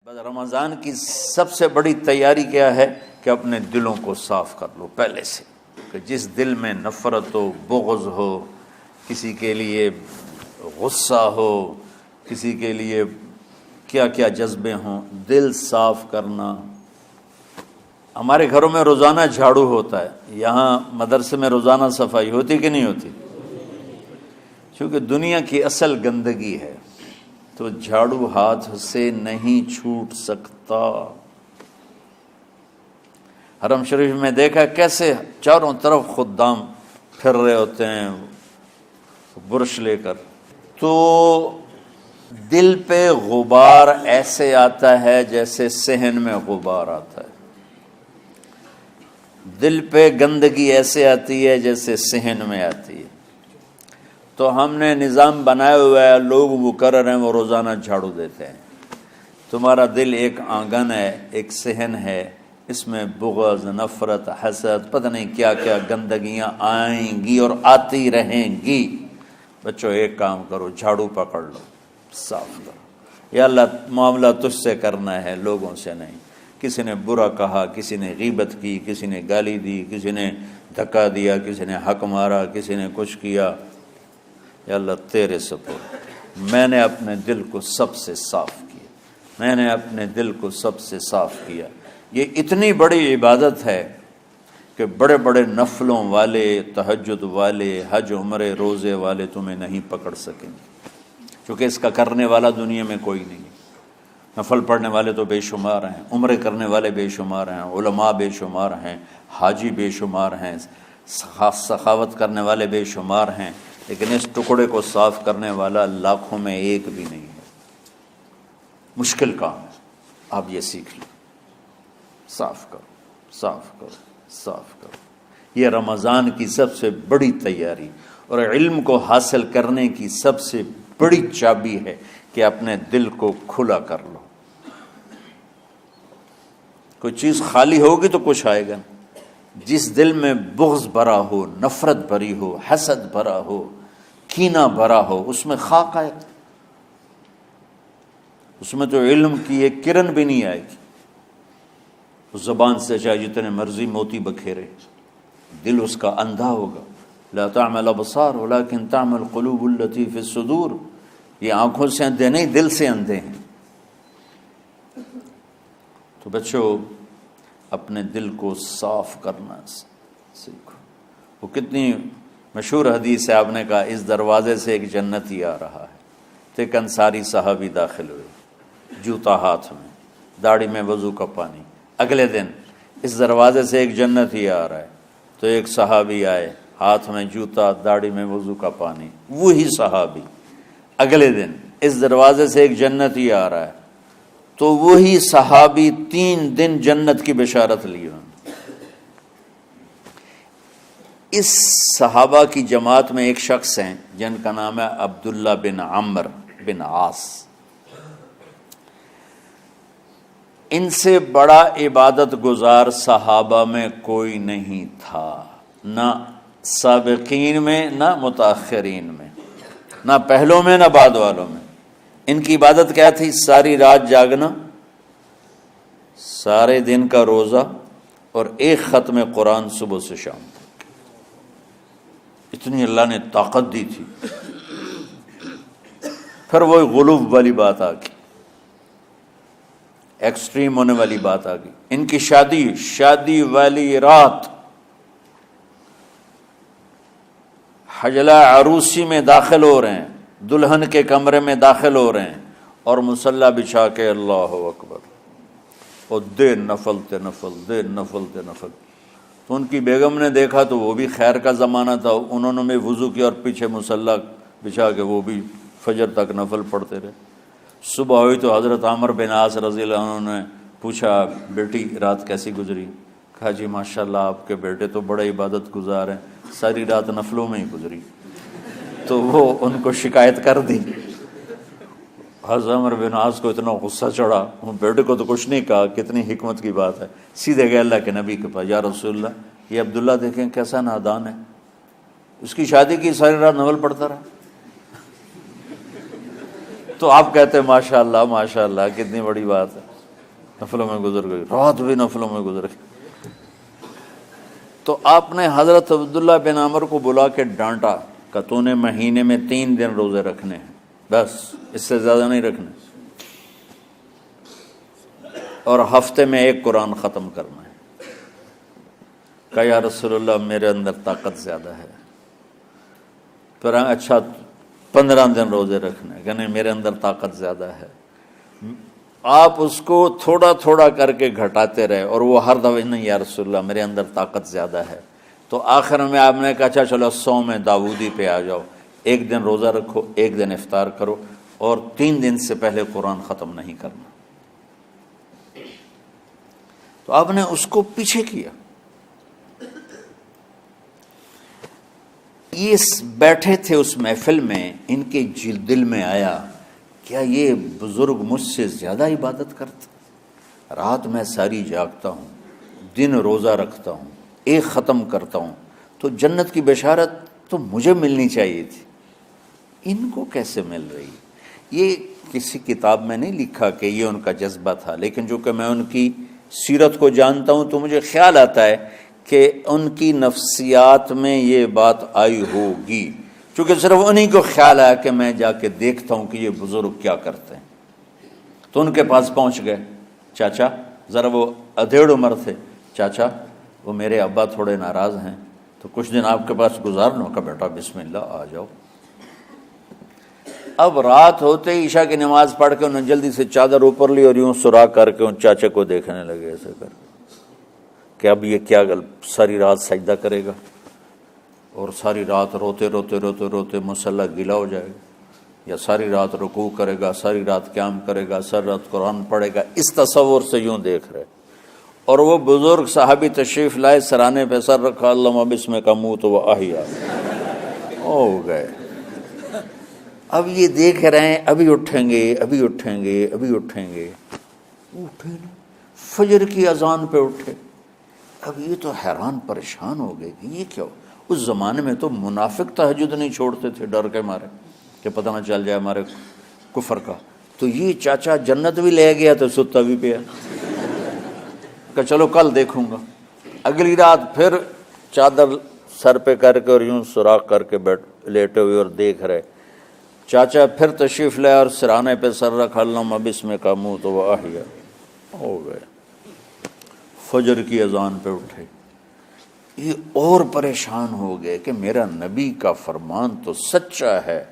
بس رمضان کی سب سے بڑی تیاری کیا ہے کہ اپنے دلوں کو صاف کر لو پہلے سے، کہ جس دل میں نفرت ہو، بغض ہو، کسی کے لیے غصہ ہو، کسی کے لیے کیا کیا جذبے ہوں، دل صاف کرنا۔ ہمارے گھروں میں روزانہ جھاڑو ہوتا ہے، یہاں مدرسے میں روزانہ صفائی ہوتی کہ نہیں ہوتی؟ کیونکہ دنیا کی اصل گندگی ہے تو جھاڑو ہاتھ سے نہیں چھوٹ سکتا۔ حرم شریف میں دیکھا کیسے چاروں طرف خدام پھر رہے ہوتے ہیں برش لے کر، تو دل پہ غبار ایسے آتا ہے جیسے صحن میں غبار آتا ہے، دل پہ گندگی ایسے آتی ہے جیسے صحن میں آتی ہے۔ تو ہم نے نظام بنایا ہوا ہے، لوگ وہ کر رہے ہیں، وہ روزانہ جھاڑو دیتے ہیں۔ تمہارا دل ایک آنگن ہے، ایک صحن ہے، اس میں بغض، نفرت، حسد، پتہ نہیں کیا کیا گندگیاں آئیں گی اور آتی رہیں گی۔ بچوں ایک کام کرو، جھاڑو پکڑ لو، صاف کرو۔ یا اللہ معاملہ تجھ سے کرنا ہے، لوگوں سے نہیں۔ کسی نے برا کہا، کسی نے غیبت کی، کسی نے گالی دی، کسی نے دھکا دیا، کسی نے حق مارا، کسی نے کچھ کیا، یا اللہ تیرے سپرد میں نے اپنے دل کو سب سے صاف کیا، میں نے اپنے دل کو سب سے صاف کیا۔ یہ اتنی بڑی عبادت ہے کہ بڑے بڑے نفلوں والے، تہجد والے، حج عمرے روزے والے تمہیں نہیں پکڑ سکیں گے، کیونکہ اس کا کرنے والا دنیا میں کوئی نہیں۔ نفل پڑھنے والے تو بے شمار ہیں، عمرے کرنے والے بے شمار ہیں، علماء بے شمار ہیں، حاجی بے شمار ہیں، سخاوت کرنے والے بے شمار ہیں، لیکن اس ٹکڑے کو صاف کرنے والا لاکھوں میں ایک بھی نہیں ہے۔ مشکل کام ہے، آپ یہ سیکھ لیں، صاف کرو، صاف کرو، صاف کرو۔ یہ رمضان کی سب سے بڑی تیاری اور علم کو حاصل کرنے کی سب سے بڑی چابی ہے کہ اپنے دل کو کھلا کر لو۔ کوئی چیز خالی ہوگی تو کچھ آئے گا۔ جس دل میں بغض بھرا ہو، نفرت بھری ہو، حسد بھرا ہو، کینہ بھرا ہو، اس میں خاک آئے گا، اس میں تو علم کی ایک کرن بھی نہیں آئے گی۔ اس زبان سے چاہے جتنے مرضی موتی بکھیرے، دل اس کا اندھا ہوگا۔ لا تعمى الابصار ولكن تعمى القلوب التي في الصدور۔ یہ آنکھوں سے اندھے نہیں، دل سے اندھے ہیں۔ تو بچوں اپنے دل کو صاف کرنا سیکھو۔ وہ کتنی مشہور حدیث ہے، آپ نے کہا اس دروازے سے ایک جنتی آ رہا ہے، تو ایک انصاری صحابی داخل ہوئے، جوتا ہاتھ میں، داڑھی میں وضو کا پانی۔ اگلے دن اس دروازے سے ایک جنتی آ رہا ہے، تو ایک صحابی آئے، ہاتھ میں جوتا، داڑھی میں وضو کا پانی، وہی صحابی۔ اگلے دن اس دروازے سے ایک جنتی آ رہا ہے، تو وہی صحابی 3 دن جنت کی بشارت لی انہوں نے۔ اس صحابہ کی جماعت میں ایک شخص ہیں جن کا نام ہے عبداللہ بن عمرو بن عاص۔ ان سے بڑا عبادت گزار صحابہ میں کوئی نہیں تھا، نہ سابقین میں، نہ متاخرین میں، نہ پہلوں میں، نہ بعد والوں میں۔ ان کی عبادت کیا تھی؟ ساری رات جاگنا، سارے دن کا روزہ، اور ایک ختم قرآن صبح سے شام تک۔ اتنی اللہ نے طاقت دی تھی۔ پھر وہی غلوب والی بات آ گئی، ایکسٹریم ہونے والی بات آ گئی۔ ان کی شادی والی رات حجلہ عروسی میں داخل ہو رہے ہیں، دلہن کے کمرے میں داخل ہو رہے ہیں، اور مصلی بچھا کے اللہ اکبر، اور دے نفل تے نفل، دے نفل تے نفل۔ تو ان کی بیگم نے دیکھا تو وہ بھی خیر کا زمانہ تھا، انہوں نے بھی وضو کیا اور پیچھے مصلی بچھا کے وہ بھی فجر تک نفل پڑھتے رہے۔ صبح ہوئی تو حضرت عمرو بن عاص رضی اللہ عنہ نے پوچھا، بیٹی رات کیسی گزری؟ کہا جی ماشاءاللہ آپ کے بیٹے تو بڑے عبادت گزار ہیں، ساری رات نفلوں میں ہی گزری۔ تو وہ ان کو شکایت کر دی۔ حضرت عمرو بن عاص کو اتنا غصہ چڑھا، وہ بیٹے کو تو کچھ نہیں کہا، کتنی حکمت کی بات ہے، سیدھے گئے اللہ کے نبی کے پاس، یا رسول اللہ یہ عبداللہ دیکھیں کیسا نادان ہے، اس کی شادی کی ساری رات نفل پڑھتا رہا۔ تو آپ کہتے ہیں ماشاءاللہ ماشاءاللہ کتنی بڑی بات ہے۔ نفلوں میں گزر گئی، رات بھی نفلوں میں گزر گئی۔ تو آپ نے حضرت عبداللہ بن عمر کو بلا کے ڈانٹا کہ تو نے مہینے میں 3 دن روزے رکھنے ہیں، بس اس سے زیادہ نہیں رکھنے، اور ہفتے میں 1 قرآن ختم کرنا ہے۔ کہا یا رسول اللہ میرے اندر طاقت زیادہ ہے۔ پھر اچھا 15 دن روزے رکھنے، کہ نہیں میرے اندر طاقت زیادہ ہے۔ آپ اس کو تھوڑا تھوڑا کر کے گھٹاتے رہے، اور وہ ہر دفعہ نہیں یا رسول اللہ میرے اندر طاقت زیادہ ہے۔ تو آخر میں آپ نے کہا اچھا چلو صوم داؤدی پہ آ جاؤ، 1 دن روزہ رکھو، 1 دن افطار کرو، اور 3 دن سے پہلے قرآن ختم نہیں کرنا۔ تو آپ نے اس کو پیچھے کیا۔ یہ بیٹھے تھے اس محفل میں، ان کے دل میں آیا کیا یہ بزرگ مجھ سے زیادہ عبادت کرتا؟ رات میں ساری جاگتا ہوں، دن روزہ رکھتا ہوں، 1 ختم کرتا ہوں، تو جنت کی بشارت تو مجھے ملنی چاہیے تھی، ان کو کیسے مل رہی؟ یہ کسی کتاب میں نہیں لکھا کہ یہ ان کا جذبہ تھا، لیکن جو کہ میں ان کی سیرت کو جانتا ہوں تو مجھے خیال آتا ہے کہ ان کی نفسیات میں یہ بات آئی ہوگی، چونکہ صرف انہی کو خیال آیا کہ میں جا کے دیکھتا ہوں کہ یہ بزرگ کیا کرتے ہیں۔ تو ان کے پاس پہنچ گئے، چاچا، ذرا وہ ادھیڑ عمر تھے، چاچا وہ میرے ابا تھوڑے ناراض ہیں، تو کچھ دن آپ کے پاس گزار لوں؟ کا بیٹا بسم اللہ آ جاؤ۔ اب رات ہوتے ہی عشاء کی نماز پڑھ کے انہوں نے جلدی سے چادر اوپر لی اور یوں سراغ کر کے ان چاچے کو دیکھنے لگے ایسے کر کہ اب یہ کیا ساری رات سجدہ کرے گا، اور ساری رات روتے روتے روتے روتے مصلی گیلا ہو جائے گا، یا ساری رات رکوع کرے گا، ساری رات قیام کرے گا، ساری رات قرآن پڑھے گا، اس تصور سے یوں دیکھ رہے۔ اور وہ بزرگ صحابی تشریف لائے، سرانے پہ سر رکھا، اللہم بسمک اموت و احیا، ہو گئے۔ اب یہ دیکھ رہے ہیں ابھی اٹھیں گے، ابھی اٹھیں گے، ابھی اٹھیں گے، اٹھے نا، فجر کی اذان پہ اٹھے۔ اب یہ تو حیران پریشان ہو گئے کہ یہ کیا ہو؟ اس زمانے میں تو منافق تہجد نہیں چھوڑتے تھے ڈر کے مارے کہ پتہ نہ چل جائے ہمارے کفر کا، تو یہ چاچا جنت بھی لے گیا تو ستا بھی پیا کہ چلو کل دیکھوں گا۔ اگلی رات پھر چادر سر پہ کر کے اور یوں سوراخ کر کے لیٹے ہوئے اور دیکھ رہے۔ چاچا پھر تشریف لے اور سرانے پہ سر رکھا، اللہم بسمک اموت و احیا، ہو گئے۔ فجر کی اذان پہ اٹھے، یہ اور پریشان ہو گئے کہ میرا نبی کا فرمان تو سچا ہے،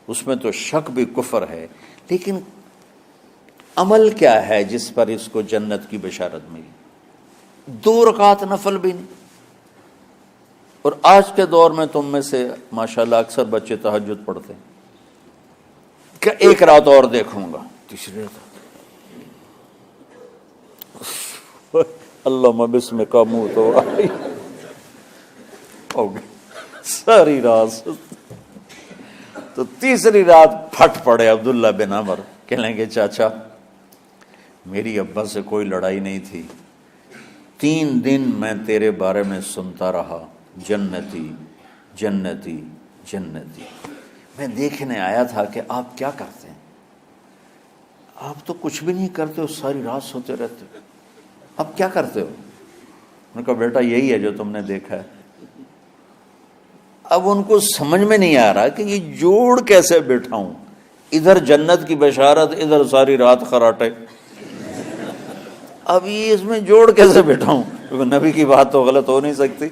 اس میں تو شک بھی کفر ہے، لیکن عمل کیا ہے جس پر اس کو جنت کی بشارت ملی؟ 2 رکعت نفل بھی نہیں۔ اور آج کے دور میں تم میں سے ماشاءاللہ اکثر بچے تہجد پڑھتے ہیں کہ 1 رات اور دیکھوں گا، تیسری رات اللہم بسمک اموت و احیا، ہو گئی ساری رات۔ تو تیسری رات پھٹ پڑے عبداللہ بن عمر، کہنے لگے چاچا میری ابا سے کوئی لڑائی نہیں تھی، 3 دن میں تیرے بارے میں سنتا رہا، جنتی جنتی جنتی۔ میں دیکھنے آیا تھا کہ آپ کیا کرتے ہیں، آپ تو کچھ بھی نہیں کرتے ہو، ساری رات سوتے رہتے ہو، اب کیا کرتے ہو؟ میں نے کہا بیٹا یہی ہے جو تم نے دیکھا ہے۔ اب ان کو سمجھ میں نہیں آ رہا کہ یہ جوڑ کیسے بٹھاؤں، ادھر جنت کی بشارت، ادھر ساری رات خراٹے، اب یہ اس میں جوڑ کیسے بٹھاؤں، کیونکہ نبی کی بات تو غلط ہو نہیں سکتی۔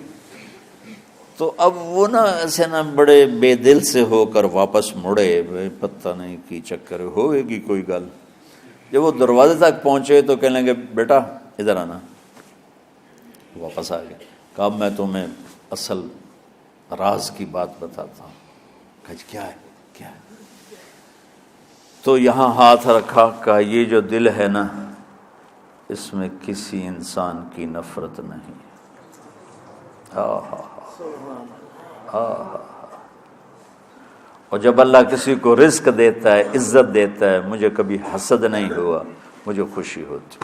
تو اب وہ نا ایسے نا بڑے بے دل سے ہو کر واپس مڑے، پتہ نہیں کی چکر ہوئے گی کوئی گل۔ جب وہ دروازے تک پہنچے تو کہنے لگے بیٹا ادھر آنا، واپس آ گئے۔ کہا میں تمہیں اصل راز کی بات بتاتا ہوں۔ کہا کیا ہے کیا ہے؟ تو یہاں ہاتھ رکھا، کہا یہ جو دل ہے نا اس میں کسی انسان کی نفرت نہیں۔ اور جب اللہ کسی کو رزق دیتا ہے، عزت دیتا ہے، مجھے کبھی حسد نہیں ہوا، مجھے خوشی ہوتی۔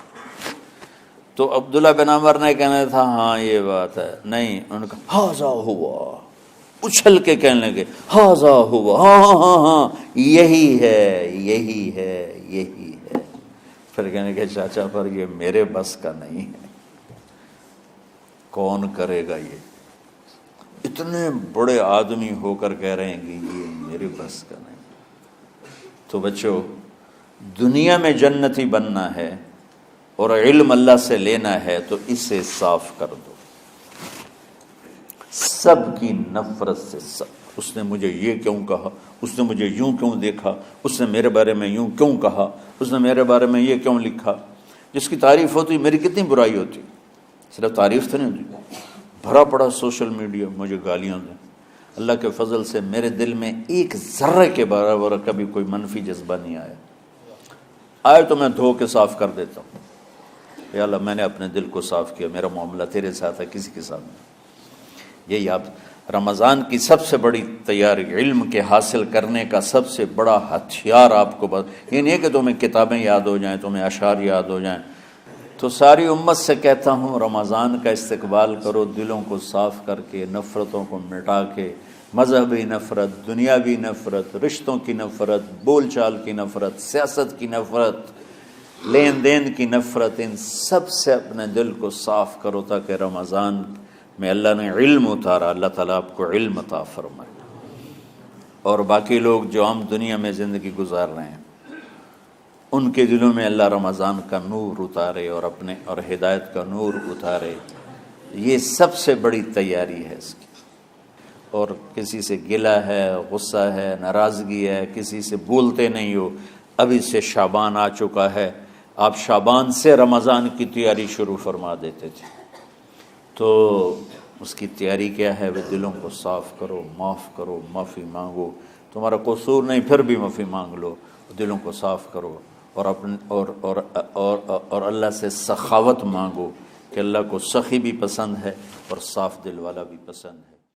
تو عبداللہ بن عمر نے کہنا تھا ہاں یہ بات ہے، نہیں، انہوں نے کہا ہاذا ہوا، اچھل کے کہنے لگے ہاذا ہوا، ہاں ہاں ہاں ہاں یہی ہے یہی ہے یہی ہے۔ پھر کہنے کہ چاچا پر یہ میرے بس کا نہیں ہے، کون کرے گا یہ؟ اتنے بڑے آدمی ہو کر کہہ رہے ہیں کہ یہ میرے بس کا نہیں۔ تو بچوں، دنیا میں جنتی بننا ہے اور علم اللہ سے لینا ہے تو اسے صاف کر دو، سب کی نفرت سے۔ سب، اس نے مجھے یہ کیوں کہا، اس نے مجھے یوں کیوں دیکھا، اس نے میرے بارے میں یوں کیوں کہا، اس نے میرے بارے میں یہ کیوں لکھا۔ جس کی تعریف ہوتی میری کتنی برائی ہوتی، صرف تعریف تو نہیں ہوتی، بھرا پڑا سوشل میڈیا مجھے گالیاں دیں۔ اللہ کے فضل سے میرے دل میں ایک ذرے کے برابر کبھی کوئی منفی جذبہ نہیں آیا، آئے تو میں دھو کے صاف کر دیتا ہوں، یا اللہ میں نے اپنے دل کو صاف کیا، میرا معاملہ تیرے ساتھ ہے، کسی کے ساتھ نہیں۔ یہی آپ رمضان کی سب سے بڑی تیاری، علم کے حاصل کرنے کا سب سے بڑا ہتھیار آپ کو یہ نہیں ہے کہ تمہیں کتابیں یاد ہو جائیں، تمہیں اشعار یاد ہو جائیں۔ تو ساری امت سے کہتا ہوں رمضان کا استقبال کرو، دلوں کو صاف کر کے، نفرتوں کو مٹا کے، مذہبی نفرت، دنیاوی نفرت، رشتوں کی نفرت، بول چال کی نفرت، سیاست کی نفرت، لین دین کی نفرت، ان سب سے اپنے دل کو صاف کرو تاکہ رمضان میں اللہ نے علم اتارا، اللہ تعالیٰ آپ کو علم عطا فرمائے، اور باقی لوگ جو عام دنیا میں زندگی گزار رہے ہیں ان کے دلوں میں اللہ رمضان کا نور اتارے اور ہدایت کا نور اتارے۔ یہ سب سے بڑی تیاری ہے اس کی۔ اور کسی سے گلہ ہے، غصہ ہے، ناراضگی ہے، کسی سے بولتے نہیں ہو، ابھی سے شعبان آ چکا ہے، آپ شعبان سے رمضان کی تیاری شروع فرما دیتے تھے، تو اس کی تیاری کیا ہے؟ وہ دلوں کو صاف کرو، معاف کرو، معافی مانگو، تمہارا قصور نہیں پھر بھی معافی مانگ لو، دلوں کو صاف کرو، اور اللہ سے سخاوت مانگو کہ اللہ کو سخی بھی پسند ہے اور صاف دل والا بھی پسند ہے۔